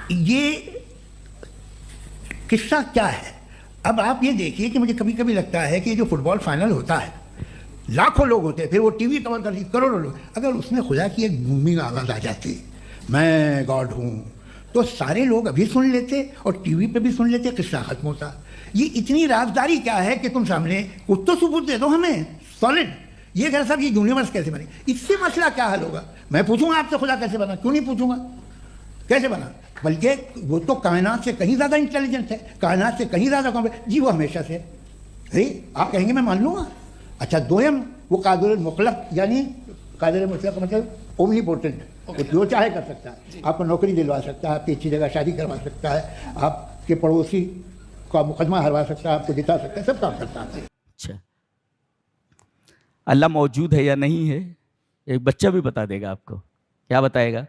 یہ قصہ کیا ہے؟ اب آپ یہ دیکھیے کہ مجھے کبھی کبھی لگتا ہے کہ جو فٹ بال فائنل ہوتا ہے، لاکھوں لوگ ہوتے ہیں، پھر وہ ٹی وی کور کرتی کروڑوں لوگ، اگر اس میں خدا کی ایک بومنگ آواز آ جاتی میں گاڈ ہوں، تو سارے لوگ ابھی سن لیتے اور ٹی وی پہ بھی سن لیتے، قصہ ختم ہوتا. یہ اتنی رازداری کیا ہے کہ تم سامنے کچھ تو ثبوت دے دو ہمیں سالڈ. یہ کہ صاحب یہ یونیورس کیسے بنی، اس سے مسئلہ کیا حل ہوگا؟ میں پوچھوں گا آپ سے خدا کیسے بنا؟ کیوں نہیں پوچھوں گا کیسے بنا؟ بلکہ وہ تو کائنات سے کہیں زیادہ انٹیلیجنٹ ہے، کائنات سے کہیں زیادہ جی وہ ہمیشہ سے ہے. آپ کہیں گے میں مان لوں گا. اچھا دویم، وہ قادر المطلق، یعنی قادر مطلق مطلب اومنی پوٹنٹ، وہ جو چاہے کر سکتا ہے. آپ کو نوکری دلوا سکتا ہے، آپ کی اچھی جگہ شادی کروا سکتا ہے، آپ کے پڑوسی کا مقدمہ ہروا سکتا ہے، آپ کو جتا سکتا ہے، سب کام کرتا ہے. اچھا اللہ موجود ہے یا نہیں ہے؟ ایک بچہ بھی بتا دے گا آپ کو. کیا بتائے گا؟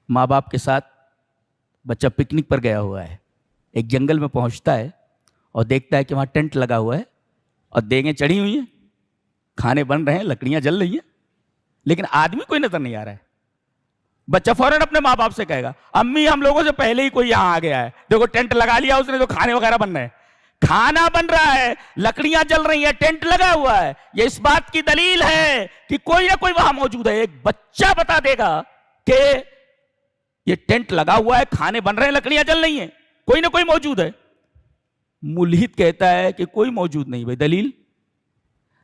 ماں باپ کے ساتھ بچہ پکنک پر گیا ہوا ہے، ایک جنگل میں پہنچتا ہے اور دیکھتا ہے کہ وہاں ٹینٹ لگا ہوا ہے اور دیگیں چڑھی ہوئی ہیں، کھانے بن رہے ہیں، لکڑیاں جل رہی ہیں، لیکن آدمی کوئی نظر نہیں آ رہا ہے. بچہ فوراً اپنے ماں باپ سے کہے گا امی ہم لوگوں سے پہلے ہی کوئی یہاں آ گیا ہے، دیکھو ٹینٹ لگا لیا اس نے، تو کھانے وغیرہ بن رہے ہیں، کھانا بن رہا ہے، لکڑیاں جل رہی ہیں، ٹینٹ لگا ہوا ہے. یہ اس بات کی دلیل ہے کہ کوئی نہ کوئی وہاں موجود ہے. ایک بچہ بتا دے گا کہ یہ ٹینٹ لگا ہوا ہے، کھانے بن رہے ہیں، لکڑیاں جل رہی ہیں، کوئی نہ کوئی موجود ہے. ملحد کہتا ہے کہ کوئی موجود نہیں. بھائی دلیل؟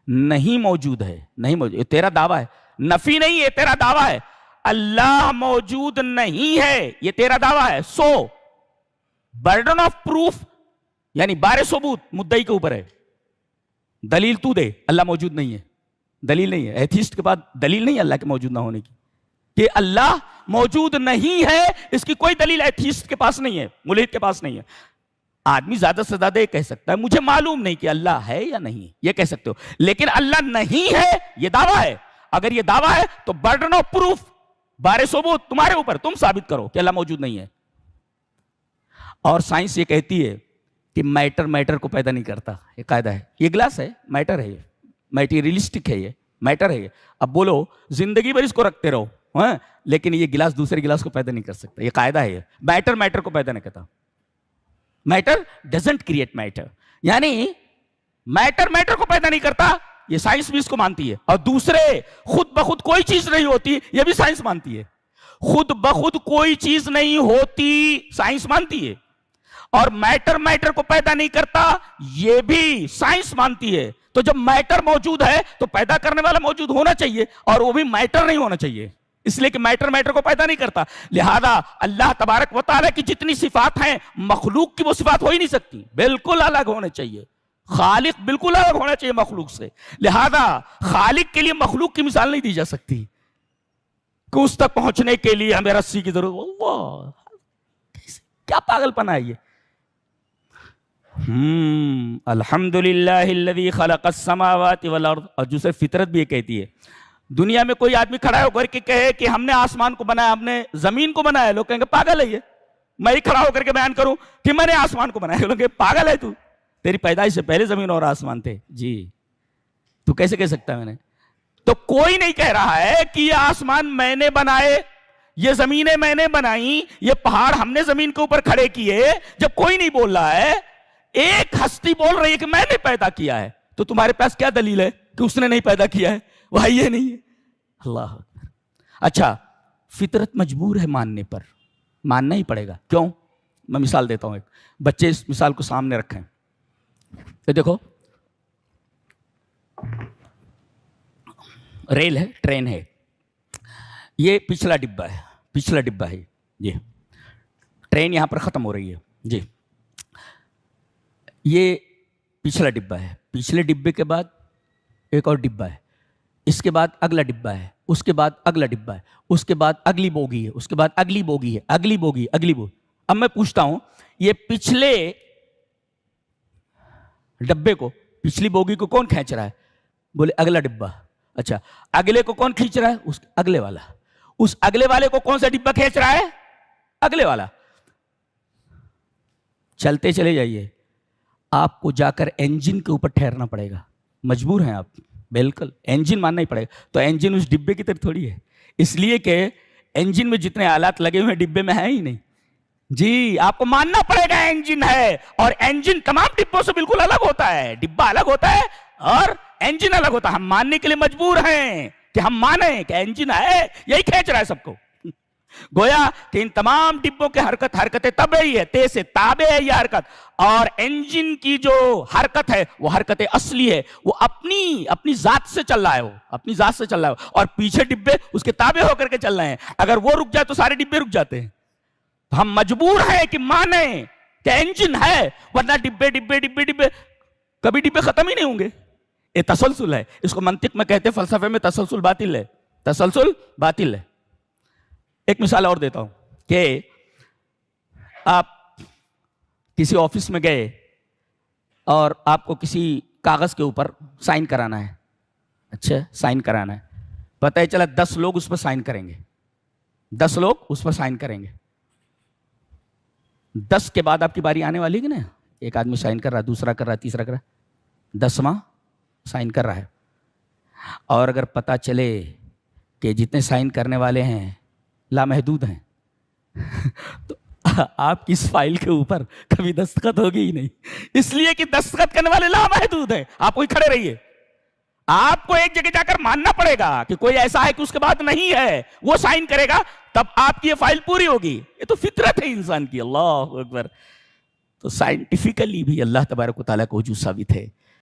نہیں موجود ہے، نہیں موجود. یہ تیرا دعویٰ ہے، نفی نہیں ہے، تیرا دعویٰ ہے. اللہ موجود نہیں ہے، یہ تیرا دعویٰ ہے. سو برڈن آف پروف یعنی بار ثبوت مدعی کے اوپر ہے. دلیل تو دے اللہ موجود نہیں ہے. دلیل نہیں ہے. ایتھیسٹ کے پاس دلیل نہیں ہے اللہ کے موجود نہ ہونے کی، کہ اللہ موجود نہیں ہے، اس کی کوئی دلیل ایتھیسٹ کے پاس نہیں ہے، ملحد کے پاس نہیں ہے. آدمی زیادہ سے زیادہ یہ کہہ سکتا ہے مجھے معلوم نہیں کہ اللہ ہے یا نہیں، یہ کہہ سکتے ہو، لیکن اللہ نہیں ہے یہ دعویٰ ہے. اگر یہ دعویٰ ہے تو برڈن آف پروف، بار ثبوت تمہارے اوپر، تم ثابت کرو کہ اللہ موجود نہیں ہے. اور سائنس یہ کہتی ہے کہ میٹر کو پیدا نہیں کرتا. یہ قاعدہ ہے. یہ گلاس ہے، میٹر ہے، یہ میٹیریلسٹک ہے، یہ میٹر ہے. یہ اب بولو زندگی بھر اس کو رکھتے رہو ہاں، لیکن یہ گلاس دوسرے گلاس کو پیدا نہیں کر سکتا. یہ قاعدہ ہے. یہ میٹر کو پیدا نہیں کرتا. میٹر ڈزنٹ کریٹ میٹر، یعنی میٹر کو پیدا نہیں کرتا. یہ سائنس بھی اس کو مانتی ہے. اور دوسرے خود بخود کوئی چیز نہیں ہوتی، یہ بھی سائنس مانتی ہے. خود بخود کوئی چیز نہیں ہوتی سائنس مانتی ہے. اور میٹر کو پیدا نہیں کرتا یہ بھی سائنس مانتی ہے. تو جب میٹر موجود ہے تو پیدا کرنے والا موجود ہونا چاہیے، اور وہ بھی میٹر نہیں ہونا چاہیے، اس لیے کہ میٹر کو پیدا نہیں کرتا. لہذا اللہ تبارک و تعالیٰ کی جتنی صفات ہیں مخلوق کی وہ صفات ہو ہی نہیں سکتی، بالکل الگ ہونے چاہیے. خالق بالکل الگ ہونا چاہیے مخلوق سے. لہذا خالق کے لیے مخلوق کی مثال نہیں دی جا سکتی کہ اس تک پہنچنے کے لیے ہمیں رسی کی ضرورت. اللہ کیا پاگل پنا ہے یہ. الحمدللہ الذی خلق السماوات والارض. اور دوسرے فطرت بھی یہ کہتی ہے. دنیا میں کوئی آدمی کھڑا ہو کر کے کہے کہ ہم نے آسمان کو بنایا، ہم نے زمین کو بنایا، لوگ کہیں گے پاگل ہے یہ. میں ہی کھڑا ہو کر کے بیان کروں کہ میں نے آسمان کو بنایا، لوگ کہیں گے پاگل ہے تو، تیری پیدائش سے پہلے زمین اور آسمان تھے. جی تو کیسے کہہ سکتا ہے میں نے؟ تو کوئی نہیں کہہ رہا ہے کہ یہ آسمان میں نے بنائے، یہ زمینیں میں نے بنائی، یہ پہاڑ ہم نے زمین کے اوپر کھڑے کیے. جب کوئی نہیں بول رہا ہے، ایک ہستی بول رہی ہے کہ میں نے پیدا کیا ہے، تو تمہارے پاس کیا دلیل ہے کہ اس نے نہیں پیدا کیا ہے؟ وہ یہ نہیں ہے. اللہ اکبر. اچھا فطرت مجبور ہے ماننے پر، ماننا ہی پڑے گا. کیوں؟ میں مثال دیتا ہوں. ایک بچے اس مثال کو سامنے رکھیں. یہ دیکھو ریل ہے، ٹرین ہے، یہ پچھلا ڈبہ ہے. جی ٹرین یہاں پر ختم ہو رہی ہے. جی یہ پچھلا ڈبہ ہے. پچھلے ڈبے کے بعد ایک اور ڈبہ ہے، اس کے بعد اگلا ڈبہ ہے، اس کے بعد اگلا ڈبہ ہے، اس کے بعد اگلی بوگی ہے، اس کے بعد اگلی بوگی ہے، اگلی بوگی. اب میں پوچھتا ہوں یہ پچھلے ڈبے کو، پچھلی بوگی کو کون کھینچ رہا ہے؟ بولے اگلا ڈبہ. اچھا اگلے کو کون کھینچ رہا ہے؟ اس اگلے والا. اس اگلے والے کو کون سا ڈبہ کھینچ رہا ہے؟ اگلے والا. چلتے چلے جائیے، آپ کو جا کر انجن کے اوپر ٹھہرنا پڑے گا. مجبور ہیں آپ، بالکل انجن ماننا ہی پڑے گا. تو انجن اس ڈبے کی طرف تھوڑی ہے، اس لیے کہ انجن میں جتنے آلات لگے ہوئے ڈبے میں ہیں ہی نہیں. جی آپ کو ماننا پڑے گا انجن ہے، اور انجن تمام ڈبوں سے بالکل الگ ہوتا ہے، ڈبہ الگ ہوتا ہے اور انجن الگ ہوتا ہے. ہم ماننے کے لیے مجبور ہیں کہ ہم مانیں کہ انجن ہے، یہی کھینچ رہا ہے سب کو. گویا کہ ان تمام ڈبوں کے حرکت طبعی ہے، تیز سے تابع ہے یہ حرکت، اور انجن کی جو حرکت ہے وہ حرکت اصلی ہے، وہ اپنی ذات سے چل رہا ہے، وہ اپنی ذات سے چل رہا ہے، اور پیچھے ڈبے اس کے تابع ہو کر کے چل رہے ہیں. اگر وہ رک جائے تو سارے ڈبے رک جاتے ہیں. تو ہم مجبور ہیں کہ مانیں کہ انجن ہے، ورنہ ڈبے ڈبے ڈبے ڈبے کبھی ڈبے ختم ہی نہیں ہوں گے. یہ تسلسل ہے، اس کو منطق میں کہتے ہیں، فلسفے میں تسلسل باطل ہے، تسلسل باطل ہے. ایک مثال اور دیتا ہوں کہ آپ کسی آفس میں گئے اور آپ کو کسی کاغذ کے اوپر سائن کرانا ہے. اچھا سائن کرانا ہے، پتہ ہے چلا 10 لوگ اس پر سائن کریں گے، 10 لوگ اس پر سائن کریں گے. 10 کے بعد آپ کی باری آنے والی ہے نا، ایک آدمی سائن کر رہا ہے، دوسرا کر رہا ہے، تیسرا کر رہا ہے، 10واں سائن کر رہا ہے. اور اگر پتہ چلے کہ جتنے سائن کرنے والے ہیں لامحدود ہیں تو آپ کی اس فائل کے اوپر کبھی دستخط ہوگی ہی نہیں، اس لیے کہ دستخط کرنے والے لامحدود ہیں. آپ کوئی کھڑے رہیے، آپ کو ایک جگہ جا کر ماننا پڑے گا کہ کوئی ایسا ہے کہ اس کے بعد نہیں ہے، وہ سائن کرے گا تب آپ کی یہ فائل پوری ہوگی. یہ تو فطرت ہے انسان کی. اللہ اکبر. تو سائنٹیفیکلی بھی اللہ تبارک و تعالیٰ کو وجود ثابت ہے